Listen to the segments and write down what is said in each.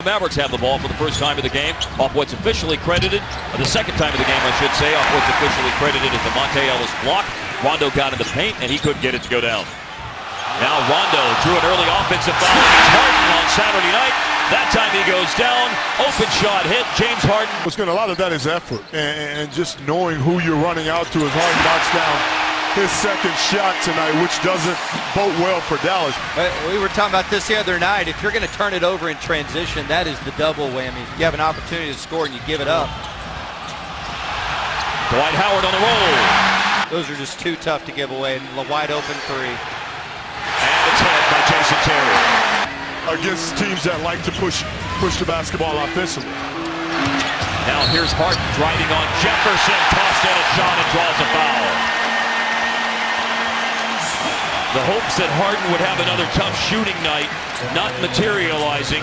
Mavericks have the ball for the first time of the game, off what's officially credited, or the second time of the game, I should say, off what's officially credited as the Monte Ellis block. Rondo got in the paint, and he couldn't get it to go down. Now Rondo drew an early offensive foul against Harden on Saturday night. That time he goes down. Open shot hit. James Harden. A lot of that is effort and just knowing who you're running out to as Harden knocks down his second shot tonight, which doesn't bode well for Dallas. We were talking about this the other night. If you're going to turn it over in transition, that is the double whammy. You have an opportunity to score and you give it up. Dwight Howard on the roll. Those are just too tough to give away. Wide open three. And it's hit by Jason Terry. Against teams that like to push the basketball offensively. Now here's Harden driving on Jefferson. Tossed in a shot and draws a foul. The hopes that Harden would have another tough shooting night, not materializing,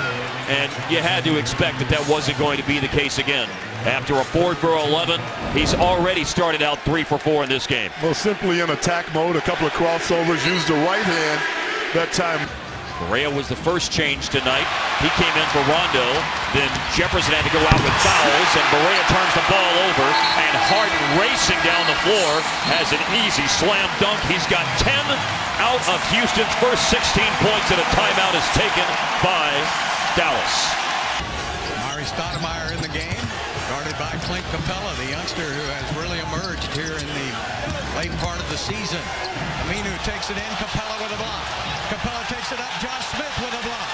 and you had to expect that that wasn't going to be the case again. After a 4 for 11, he's already started out 3 for 4 in this game. Well, simply in attack mode, a couple of crossovers, used the right hand that time. Barea was the first change tonight. He came in for Rondo. Then Jefferson had to go out with fouls, and Barea turns the ball over, and Harden racing down the floor has an easy slam dunk. He's got 10 out of Houston's first 16 points, and a timeout is taken by Dallas. Mari Stoudemire in the game, guarded by Clint Capella, the youngster who has really emerged here in the late part of the season. Aminu takes it in, Capella with a block. Capella takes it up, Josh Smith with a block.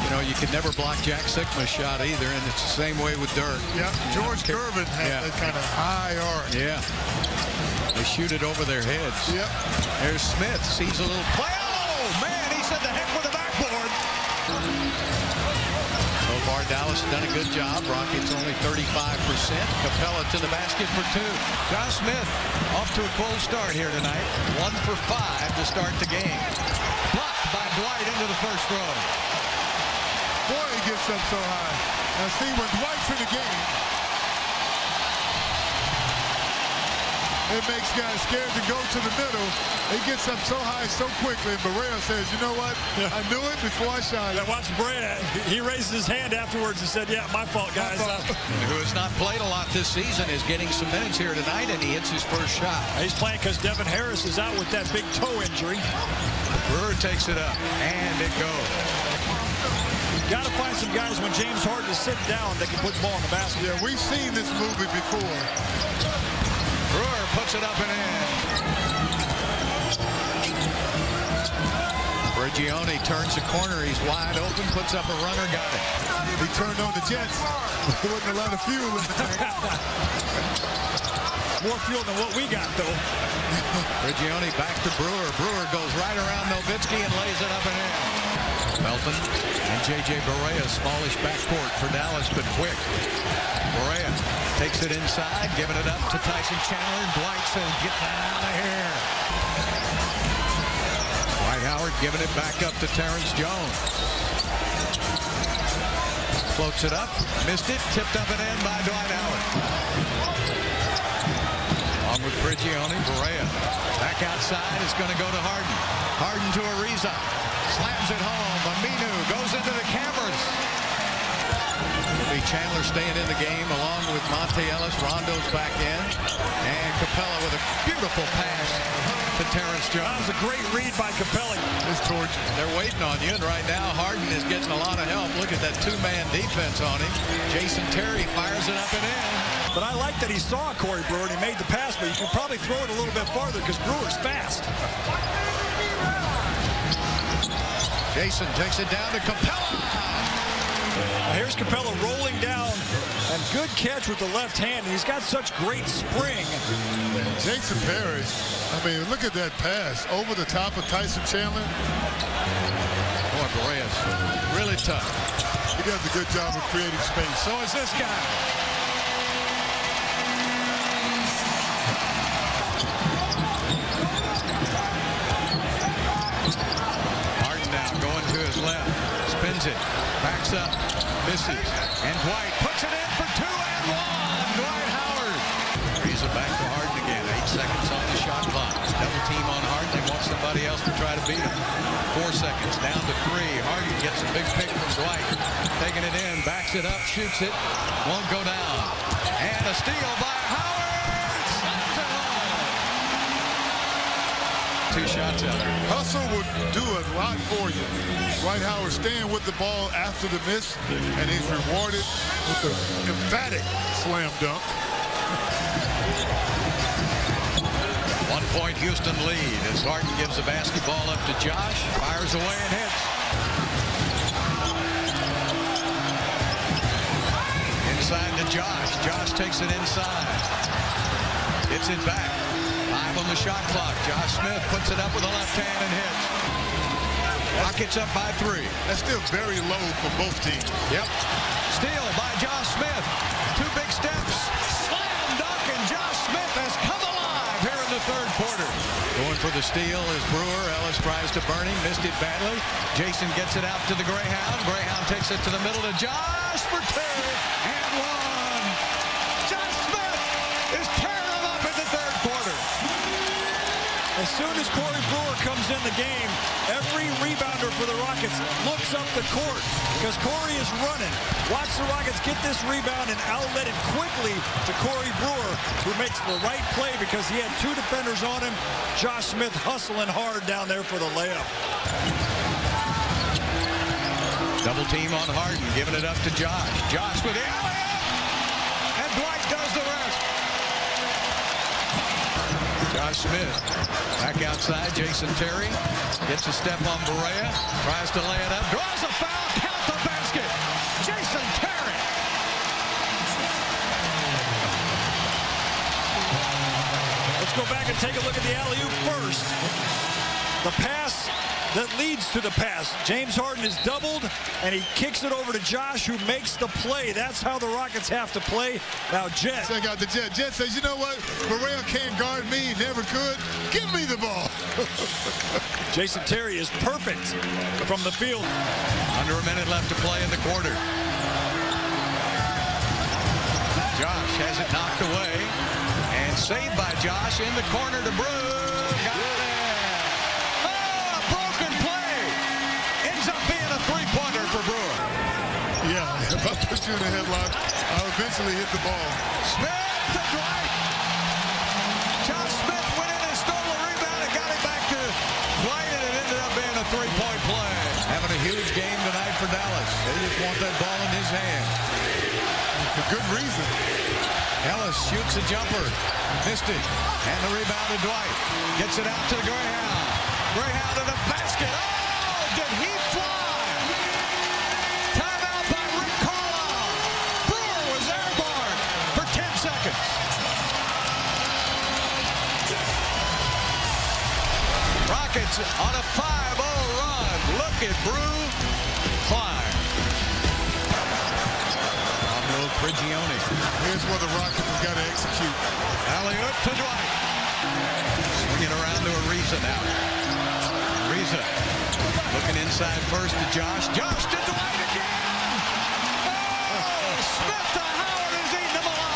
You know, you could never block Jack Sikma's shot either, and it's the same way with Dirk. Yeah, George Gervin had that kind of high arc. Yeah. They shoot it over their heads. Yep. There's Smith, sees a little play. Oh, man, he said the heck with the backboard. So far, Dallas has done a good job. Rockets only 35%. Capella to the basket for 2. Josh Smith off to a cold start here tonight. 1 for 5 to start the game. Blocked by Dwight into the first row. Boy, he gets up so high. Now see, when Dwight's in the game, it makes guys scared to go to the middle. He gets up so high so quickly, and Barea says, you know what? I knew it before I shot it. Watch Barea. He raised his hand afterwards and said, yeah, my fault, guys. Who has not played a lot this season is getting some minutes here tonight, and he hits his first shot. He's playing because Devin Harris is out with that big toe injury. Brewer takes it up, and it goes. Got to find some guys when James Harden is sitting down that can put the ball in the basket. Yeah, we've seen this movie before. Brewer puts it up and in. Prigioni turns the corner. He's wide open, puts up a runner, got it. He turned on the Jets. There wasn't a lot of fuel in the tank. More fuel than what we got, though. Prigioni back to Brewer. Brewer goes right around Nowitzki and lays it up and in. Melton and J.J. Barea, smallish backcourt for Dallas, but quick. Barea takes it inside, giving it up to Tyson Chandler. Dwight says, get out of here. Dwight Howard giving it back up to Terrence Jones. Floats it up, missed it, tipped up and in by Dwight Howard. Along with Prigioni, Barea back outside. It's going to go to Harden. Harden to Ariza. Slams it home. Aminu goes into the cameras. It'll be Chandler staying in the game along with Monte Ellis. Rondo's back in. And Capella with a beautiful pass to Terrence Jones. That was a great read by Capella. It's torture. They're waiting on you, and right now Harden is getting a lot of help. Look at that two-man defense on him. Jason Terry fires it up and in. But I like that he saw Corey Brewer and he made the pass, but you can probably throw it a little bit farther because Brewer's fast. Jason takes it down to Capella. Now here's Capella rolling down, and good catch with the left hand. He's got such great spring. Jason Perry, I mean, look at that pass over the top of Tyson Chandler. Boy, Boreas, really tough. He does a good job of creating space. So is this guy. Left, spins it, backs up, misses, and Dwight puts it in for 2 and 1. Dwight Howard. Ariza back to Harden again. 8 seconds on the shot clock. Double team on Harden. They want somebody somebody else to try to beat him. 4 seconds, down to 3. Harden gets a big pick from Dwight. Taking it in, backs it up, shoots it. Won't go down. And a steal by Howard. Slams it home. 2 shots out there. Hustle would do a lot for you. Dwight Howard staying with the ball after the miss, and he's rewarded with an emphatic slam dunk. 1 point Houston lead as Harden gives the basketball up to Josh. Fires away and hits. Inside to Josh. Josh takes it inside. Gets it back. 5 on the shot clock. Josh Smith puts it up with the left hand and hits. Rockets up by 3. That's still very low for both teams. Yep. Steal by Josh Smith. 2 big steps. Slam dunk, and Josh Smith has come alive here in the third quarter. Going for the steal is Brewer. Ellis tries to burn him. Missed it badly. Jason gets it out to the Greyhound. Greyhound takes it to the middle to Josh for 2 and 1. Josh Smith is tearing them up in the third quarter. As soon as Corey Brewer comes in the game, every rebounder for the Rockets looks up the court because Corey is running. Watch the Rockets get this rebound and outlet it quickly to Corey Brewer, who makes the right play because he had 2 defenders on him. Josh Smith hustling hard down there for the layup. Double team on Harden, giving it up to Josh. Josh with the alley-oop, and Dwight does the rest. Josh Smith back outside. Jason Terry gets a step on Barea, tries to lay it up, draws a foul, count the basket. Jason Terry. Let's go back and take a look at the alley-oop first. The pass that leads to the pass. James Harden is doubled, and he kicks it over to Josh, who makes the play. That's how the Rockets have to play. Now, Jet. Check out the Jet. Jet says, you know what? Barea can't guard me. Never could. Give me the ball. Jason Terry is perfect from the field. Under a minute left to play in the quarter. Josh has it knocked away, and saved by Josh in the corner to Brewer. Got it. Three-pointer for Brewer. Yeah, if I put you in a headlock, I'll eventually hit the ball. Smith to Dwight. Josh Smith went in and stole a rebound and got it back to Dwight, and it ended up being a 3-point play. Having a huge game tonight for Dallas. They just want that ball in his hand. For good reason. Ellis shoots a jumper. Missed it. And the rebound to Dwight. Gets it out to the Greyhound. Greyhound to the basket. Oh, did he fly? Rockets on a 5-0 run. Look at Brew climb. On to Prigioni. Here's where the Rockets have got to execute. Alley-oop to Dwight. Swinging around to Ariza now. Ariza looking inside first to Josh. Josh to Dwight again. Oh, Smith to Howard has eaten him alive.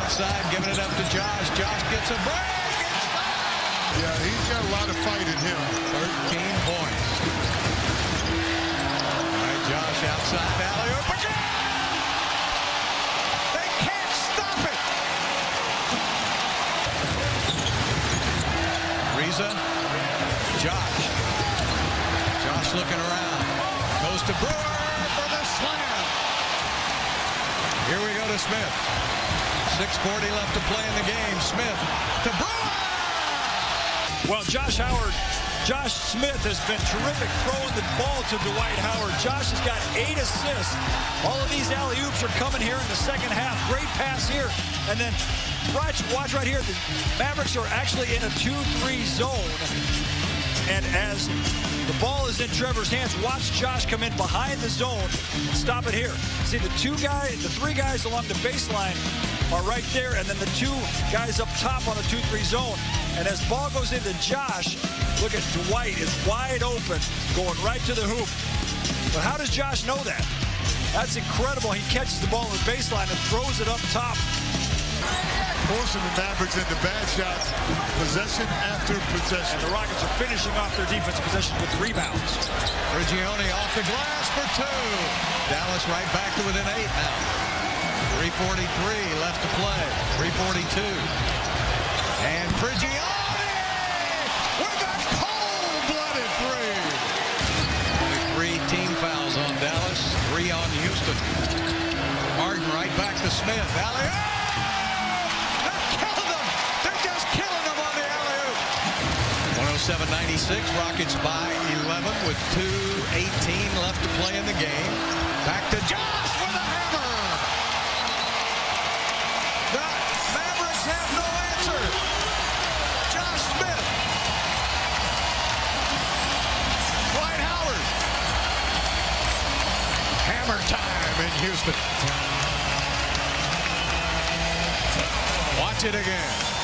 Outside, giving it up to Josh. Josh gets a break. Yeah, he's got a lot of fight in him. 13 points. All right, Josh outside. Alley-oop again. They can't stop it. Ariza. Josh. Josh looking around. Goes to Brewer for the slam. Here we go to Smith. 6:40 left to play in the game. Smith to Brewer. Well, Josh Smith has been terrific throwing the ball to Dwight Howard. Josh has got 8 assists. All of these alley-oops are coming here in the second half. Great pass here. And then watch right here. The Mavericks are actually in a 2-3 zone. And as the ball is in Trevor's hands, watch Josh come in behind the zone and stop it here. See the 3 guys along the baseline are right there, and then the 2 guys up top on the 2-3 zone. And as ball goes into Josh, look at Dwight is wide open, going right to the hoop. But how does Josh know that? That's incredible. He catches the ball on the baseline and throws it up top Forcing the Mavericks into bad shots, possession after possession. And the Rockets are finishing off their defensive possessions with rebounds. Prigioni off the glass for 2. Dallas right back to within 8 now. 3:43 left to play. 3:42. And Prigioni with a cold-blooded 3. 3 team fouls on Dallas, 3 on Houston. Harden right back to Smith. Alley-oop! They're just killing them on the alley-oop. 107-96, Rockets by 11 with 2:18 left to play in the game. Back to Josh with a hammer. The Mavericks have no answer. Josh Smith. Dwight Howard. Hammer time in Houston. Watch it again.